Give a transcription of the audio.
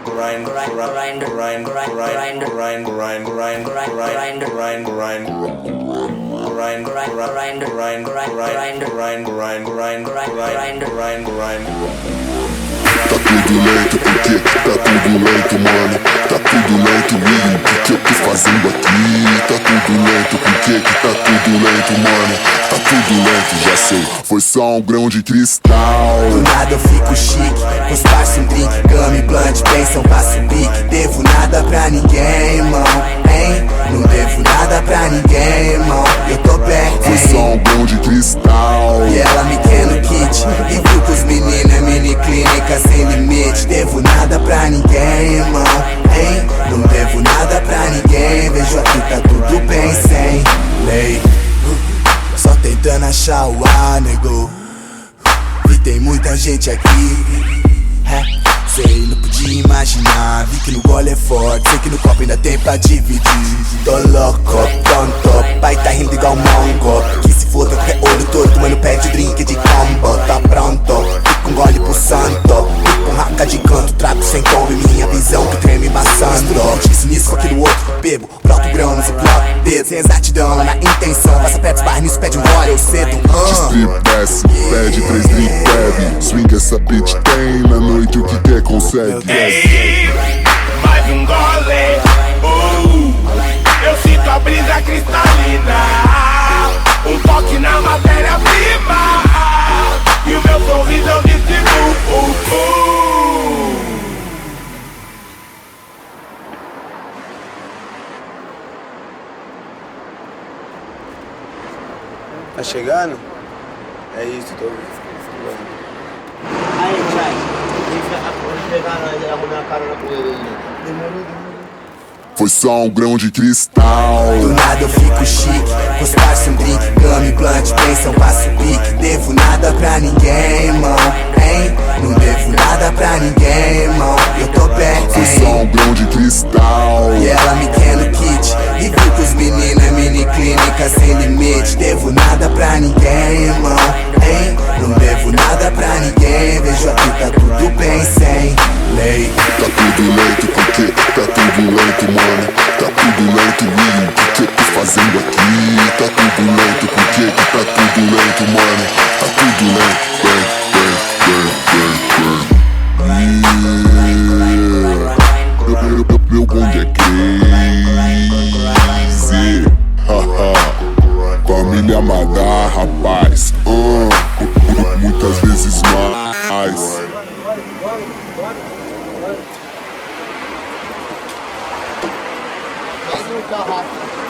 grind, grind, grind, grind, grind, grind, grind, grind, grind, grind, grind. Grind, grind, grind, grind, grind, grind, grind, grind, grind, grind, grind, grind. Tá tudo lento porque tá tudo lento, mano. Tá tudo lento, William, o que eu tô fazendo aqui? Tá tudo lento porque tá tudo lento, mano. Tá tudo lento, já sei, foi só um grão de cristal. Do nada eu fico chique, os parça um drink, gama e blunt, pensam passo pique. Devo nada pra ninguém, irmão, hein? Não devo nada pra ninguém, irmão. Eu tô bem, foi só um grão de cristal. E ela me quer no kit, e viu que os meninos é mini clínica sem limite. Devo nada pra ninguém, irmão, hein? Não devo nada pra ninguém. Vejo aqui tá tudo bem sem lei. Só tentando achar o ar, nego. E tem muita gente aqui. Sei, não podia imaginar. Vi que no gole é forte, sei que no copo ainda tem pra dividir. Tô louco, tonto, pai tá rindo igual mongo. Que se foda qualquer olho torto, mano pede o drink de combo. Tá pronto, fica um gole pro santo. Fica um raca de canto, trago sem tombo. E minha visão que treme embaçando. Isso nisso, com aquilo outro, bebo. Broto grão, no ziploc, dedo. Sem exatidão, lá na intenção. Passa perto, esbarra nisso, pede um gole ou cedo. Strip desce, pede 3 drink, bebe. Swing essa bitch tem, na noite o que quer consegue. Ei, mais um gole. Eu sinto a brisa cristalina, um toque na matéria-prima, e o meu sorriso eu distribuo. Tá chegando? É isso, tô vendo. Aí, Chai, vem pegar nós, arrumar a carona com ele aí. Demorou. Foi só um grão de cristal. Do nada eu fico chique, os parça um drink, gama e blunt, pensam passo pique. Devo nada pra ninguém, irmão, hein? Não devo nada pra ninguém, irmão. Eu tô bem, foi só um grão de cristal. E ela me quer no kit, e viu que os meninos é mini clínica sem limite. Devo nada pra ninguém, irmão, hein? Não devo nada pra ninguém. Vejo aqui tá tudo bem sem lei. Tá tudo lento porque tá tudo lento, mano. Tá tudo lento, William, o que eu tô fazendo aqui? Tá tudo lento porque tá tudo lento, mano. Tá tudo lento, Meu bonde é crazy. Família amada, rapaz. Muitas vezes mais. Carro rápido.